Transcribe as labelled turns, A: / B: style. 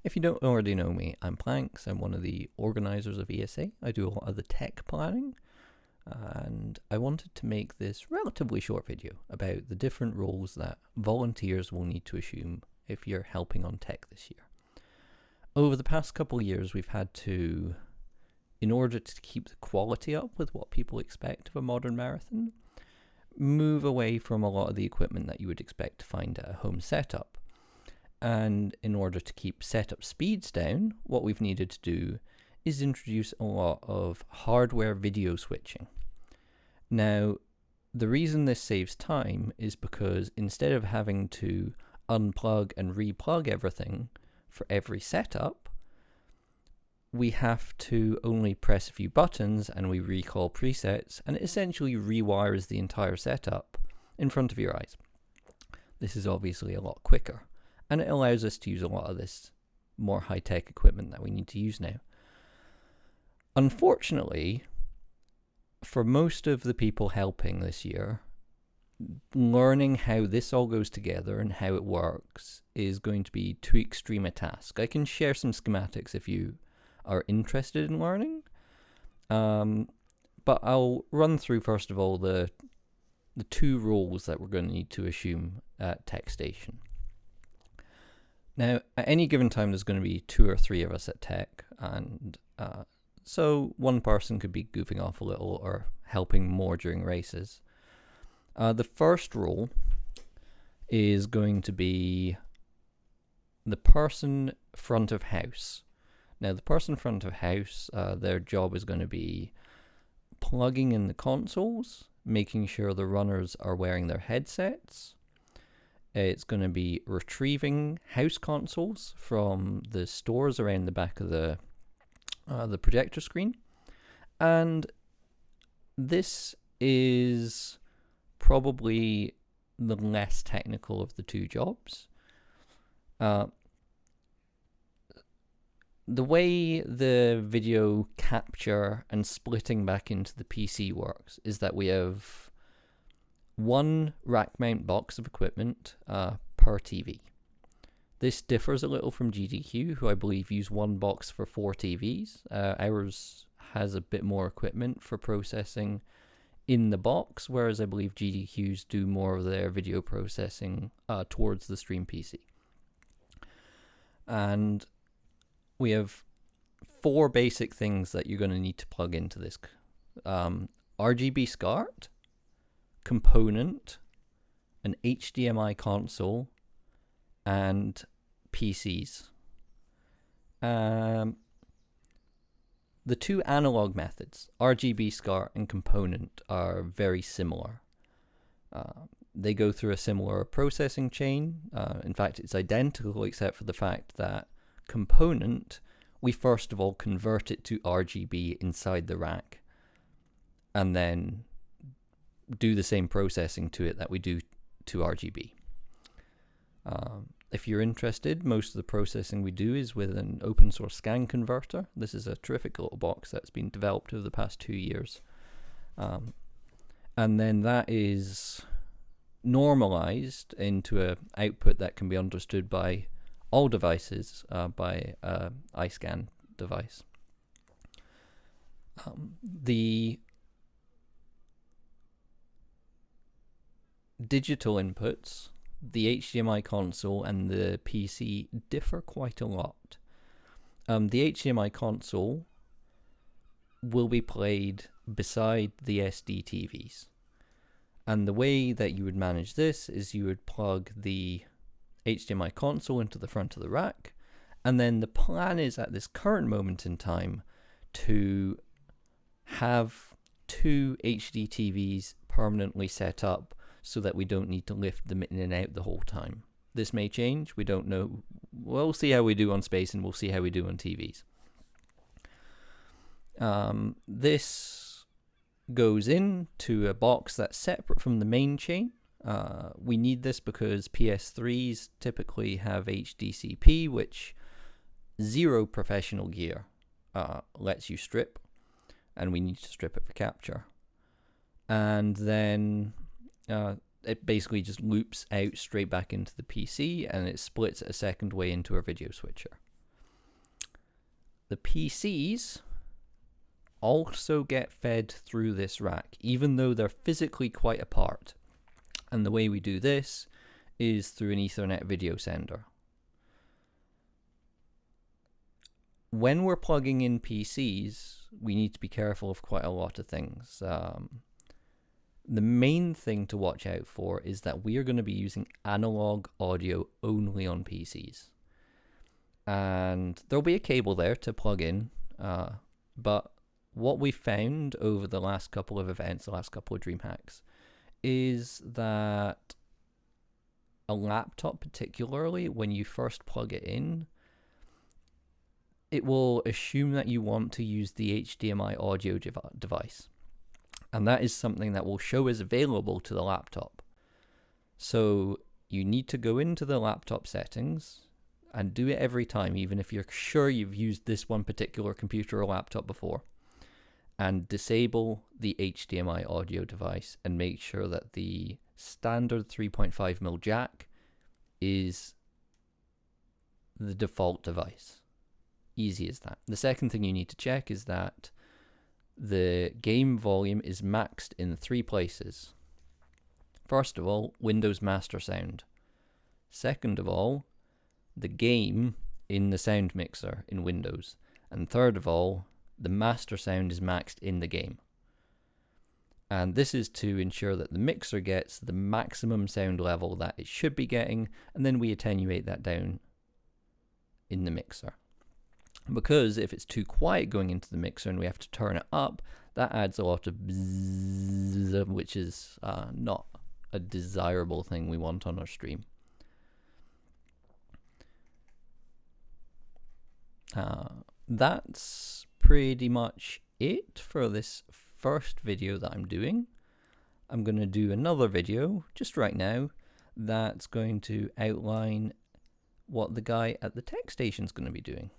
A: If you don't already know me, I'm Planks. I'm one of the organisers of ESA. I do a lot of the tech planning, and I wanted to make this relatively short video about the different roles that volunteers will need to assume if you're helping on tech this year. Over the past couple of years, we've had to, in order to keep the quality up with what people expect of a modern marathon, move away from a lot of the equipment that you would expect to find at a home setup. And in order to keep setup speeds down, what we've needed to do is introduce a lot of hardware video switching. Now, the reason this saves time is because instead of having to unplug and replug everything for every setup, we have to only press a few buttons and we recall presets, and it essentially rewires the entire setup in front of your eyes. This is obviously a lot quicker, and it allows us to use a lot of this more high-tech equipment that we need to use now. Unfortunately, for most of the people helping this year, learning how this all goes together and how it works is going to be too extreme a task. I can share some schematics if you are interested in learning, but I'll run through first of all the two roles that we're going to need to assume at Tech Station. Now, at any given time, there's going to be 2 or 3 of us at Tech, and so one person could be goofing off a little or helping more during races. The first role is going to be the person front of house. Now, the person front of house, their job is going to be plugging in the consoles, making sure the runners are wearing their headsets. It's going to be retrieving house consoles from the stores around the back of the projector screen. And this is probably the less technical of the two jobs. The way the video capture and splitting back into the PC works is that we have one rack mount box of equipment per TV. This differs a little from GDQ, who I believe use one box for 4 TVs. Ours has a bit more equipment for processing in the box, whereas I believe GDQs do more of their video processing towards the stream PC. And we have 4 basic things that you're going to need to plug into this. RGB SCART, component, an HDMI console, and PCs. The 2 analog methods, RGB SCART and component, are very similar. They go through a similar processing chain. In fact, it's identical except for the fact that component, we first of all convert it to RGB inside the rack and then do the same processing to it that we do to RGB. If you're interested, most of the processing we do is with an open source scan converter. This is a terrific little box that's been developed over the past 2 years. And then that is normalized into an output that can be understood by all devices by an iScan device. The digital inputs, the HDMI console and the PC, differ quite a lot. The HDMI console will be played beside the HDTVs. And the way that you would manage this is you would plug the HDMI console into the front of the rack, and then the plan is at this current moment in time to have 2 HDTVs permanently set up so that we don't need to lift them in and out the whole time. This may change, we don't know. We'll see how we do on space and we'll see how we do on TVs. This goes into a box that's separate from the main chain. We need this because PS3s typically have HDCP, which 0 professional gear lets you strip, and we need to strip it for capture. And then it basically just loops out straight back into the PC, and it splits it a second way into a video switcher. the PCs also get fed through this rack, even though they're physically quite apart. And the way we do this is through an Ethernet video sender. When we're plugging in PCs, we need to be careful of quite a lot of things. The main thing to watch out for is that we are going to be using analog audio only on PCs. And there'll be a cable there to plug in, but what we found over the last couple of events, the last couple of DreamHacks, is that a laptop, particularly when you first plug it in, it will assume that you want to use the HDMI audio device. And that is something that will show as available to the laptop. So you need to go into the laptop settings and do it every time, even if you're sure you've used this one particular computer or laptop before, and disable the HDMI audio device and make sure that the standard 3.5mm jack is the default device. Easy as that. The second thing you need to check is that the game volume is maxed in 3 places. First of all, Windows Master Sound. Second of all, the game in the sound mixer in Windows. And third of all, the master sound is maxed in the game. And this is to ensure that the mixer gets the maximum sound level that it should be getting, and then we attenuate that down in the mixer. Because if it's too quiet going into the mixer and we have to turn it up, that adds a lot of bzzz, which is not a desirable thing we want on our stream. That's pretty much it for this first video that I'm doing. I'm going to do another video just right now that's going to outline what the guy at the tech station is going to be doing.